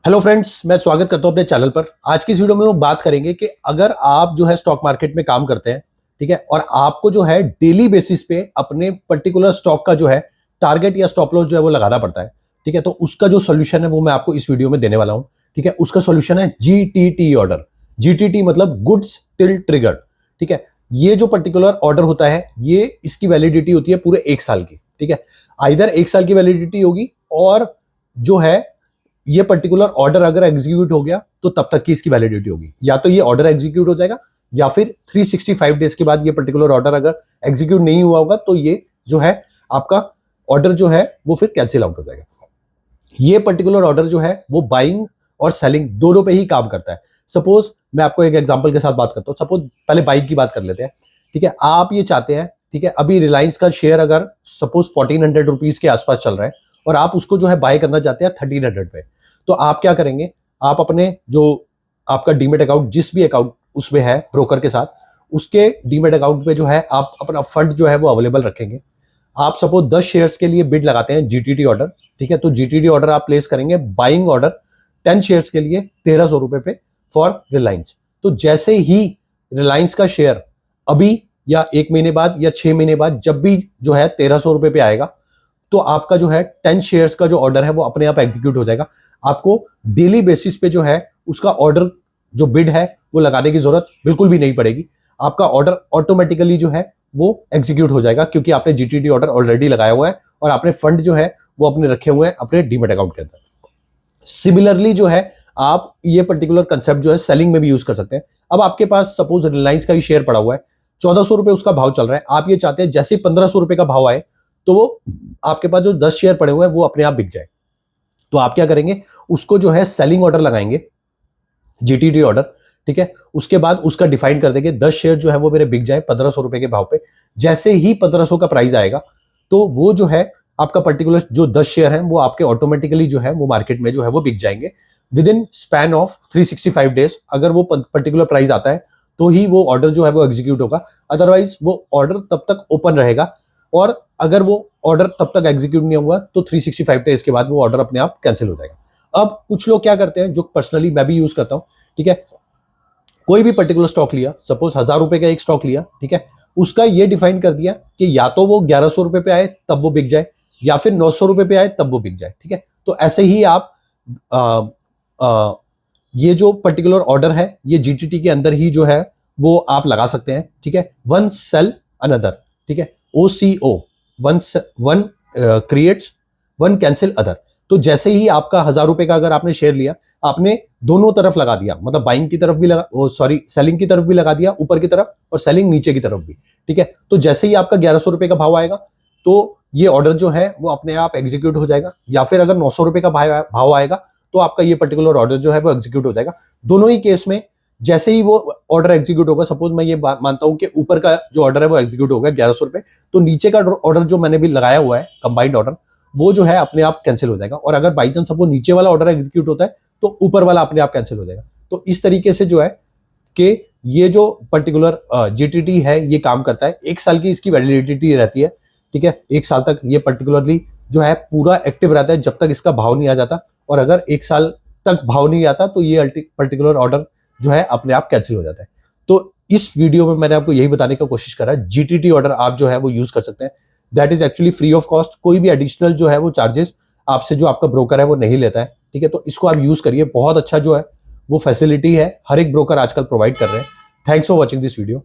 Hello friends, मैं स्वागत करता हूं अपने चैनल पर। आज की इस वीडियो में हम बात करेंगे कि अगर आप जो है स्टॉक मार्केट में काम करते हैं, ठीक है, और आपको जो है डेली बेसिस पे अपने पर्टिकुलर स्टॉक का जो है टारगेट या स्टॉप लॉस जो है वो लगाना पड़ता है, ठीक है। तो उसका जो सोल्यूशन है वो मैं आपको इस वीडियो में देने वाला हूं, ठीक है। उसका सोल्यूशन है जीटीटी ऑर्डर। जीटीटी मतलब गुड्स टिल ट्रिगर्ड, ठीक है। ये जो पर्टिकुलर ऑर्डर होता है, ये इसकी वैलिडिटी होती है पूरे 1 साल की, ठीक है। आइदर 1 साल की वैलिडिटी होगी, और जो है ये पर्टिकुलर ऑर्डर अगर एग्जीक्यूट हो गया तो तब तक की इसकी वैलिडिटी होगी। या तो ये ऑर्डर एग्जीक्यूट हो जाएगा, या फिर 365 डेज के बाद ये पर्टिकुलर ऑर्डर अगर एग्जीक्यूट नहीं हुआ होगा तो ये जो है आपका ऑर्डर जो है वो फिर कैंसिल आउट हो जाएगा। ये पर्टिकुलर ऑर्डर जो है वो बाइंग और सेलिंग दोनों पे ही काम करता है। सपोज मैं आपको एक एग्जांपल के साथ बात करता हूं। सपोज पहले बाइंग की बात कर लेते हैं, ठीक है। आप ये चाहते हैं, ठीक है, अभी रिलायंस का शेयर अगर सपोज 1400 रुपीज के आसपास चल रहा है और आप उसको जो है बाय करना चाहते हैं 1300 पे, तो आप क्या करेंगे? आप अपने जो आपका डीमेट अकाउंट, जिस भी अकाउंट उसमें है ब्रोकर के साथ, उसके डीमेट अकाउंट पे जो है आप अपना फंड जो है वो अवेलेबल रखेंगे। आप सपोज 10 शेयर्स के लिए बिड लगाते हैं जीटीटी ऑर्डर, ठीक है। तो जीटीटी ऑर्डर आप प्लेस करेंगे, बाइंग ऑर्डर 10 शेयर्स के लिए 1300 रुपए पे फॉर रिलायंस। तो जैसे ही रिलायंस का शेयर अभी या 1 महीने बाद या 6 महीने बाद जब भी जो है 1300 रुपए पे आएगा, तो आपका जो है 10 शेयर्स का जो ऑर्डर है वो अपने आप एग्जीक्यूट हो जाएगा। आपको डेली बेसिस पे जो है उसका ऑर्डर जो बिड है वो लगाने की जरूरत बिल्कुल भी नहीं पड़ेगी। आपका ऑर्डर ऑटोमेटिकली जो है वो एग्जीक्यूट हो जाएगा, क्योंकि आपने जीटीटी ऑर्डर ऑलरेडी लगाया हुआ है और आपने फंड जो है वो अपने रखे हुए हैं अपने डीमेट अकाउंट के अंदर। सिमिलरली जो है आप ये पर्टिकुलर कंसेप्ट जो है सेलिंग में भी यूज कर सकते हैं। अब आपके पास सपोज रिलायंस का ही शेयर पड़ा हुआ है, 1400 रुपए उसका भाव चल रहा है। आप ये चाहते हैं जैसे ही 1500 रुपए का भाव आए तो वो आपके पास जो 10 शेयर पड़े हुए हैं वो अपने आप बिक जाए। तो आप क्या करेंगे? उसको जो है सेलिंग ऑर्डर लगाएंगे, जीटीटी ऑर्डर, ठीक है। उसके बाद उसका डिफाइन कर देंगे 10 शेयर जो है वो मेरे बिक जाए 1500 रुपए के भाव पे। जैसे ही 1500 का प्राइस आएगा तो वो जो है आपका पर्टिकुलर जो 10 शेयर है वो आपके ऑटोमेटिकली जो है वो मार्केट में जो है वो बिक जाएंगे with in span of 365 days. अगर वो पर्टिकुलर प्राइस आता है तो ही वो ऑर्डर जो है वो एग्जीक्यूट होगा, अदरवाइज वो ऑर्डर तब तक ओपन रहेगा। और अगर वो ऑर्डर तब तक एग्जीक्यूट नहीं हुआ तो 365 डेज के बाद वो ऑर्डर अपने आप कैंसिल हो जाएगा। अब कुछ लोग क्या करते हैं, जो पर्सनली मैं भी यूज करता हूं, ठीक है। कोई भी पर्टिकुलर स्टॉक लिया, सपोज 1000 रुपए का एक स्टॉक लिया, ठीक है। उसका ये डिफाइन कर दिया कि या तो वो 1100 रुपए पे आए तब वो बिक जाए, या फिर 900 रुपए पे आए तब वो बिक जाए, ठीक है। तो ऐसे ही आप आ, आ, ये जो पर्टिकुलर ऑर्डर है ये जीटीटी के अंदर ही जो है वो आप लगा सकते हैं, ठीक है। वन सेल अनदर, ठीक है, OCO, one creates one cancel other. तो जैसे ही आपका 1000 रुपए का अगर आपने शेयर लिया, आपने दोनों तरफ लगा दिया, मतलब बाइंग की तरफ भी लगा, सॉरी सेलिंग की तरफ भी लगा दिया ऊपर की तरफ, और सेलिंग नीचे की तरफ भी, ठीक है। तो जैसे ही आपका 1100 रुपए का भाव आएगा तो ये ऑर्डर जो है वो अपने आप एग्जीक्यूट हो जाएगा, या फिर अगर 900 रुपए का भाव आएगा तो आपका ये पर्टिकुलर ऑर्डर जो है वो एग्जीक्यूट हो जाएगा। दोनों ही केस में जैसे ही वो ऑर्डर एग्जीक्यूट होगा, सपोज मैं ये मानता हूं कि ऊपर का जो ऑर्डर है वो एग्जीक्यूट होगा 1100 रुपए, तो नीचे का ऑर्डर जो मैंने भी लगाया हुआ है कंबाइंड ऑर्डर, वो जो है अपने आप कैंसिल हो जाएगा। और अगर बाई चांस सपोज नीचे वाला ऑर्डर एग्जीक्यूट होता है तो ऊपर वाला अपने आप कैंसिल हो जाएगा। तो इस तरीके से जो है कि ये जो पर्टिकुलर जीटीटी है ये काम करता है। 1 साल की इसकी वैलिडिटी रहती है, ठीक है। 1 साल तक ये पर्टिकुलरली जो है पूरा एक्टिव रहता है जब तक इसका भाव नहीं आ जाता, और अगर 1 साल तक भाव नहीं आता तो ये पर्टिकुलर ऑर्डर जो है अपने आप कैंसिल हो जाता है। तो इस वीडियो में मैंने आपको यही बताने की कोशिश करा, जीटीटी ऑर्डर आप जो है वो यूज कर सकते हैं। That is actually free of cost. कोई भी एडिशनल जो है वो चार्जेस आपसे जो आपका ब्रोकर है वो नहीं लेता है, ठीक है। तो इसको आप यूज करिए, बहुत अच्छा जो है वो फैसिलिटी है, हर एक ब्रोकर आजकल प्रोवाइड कर रहे हैं। Thanks for watching this video.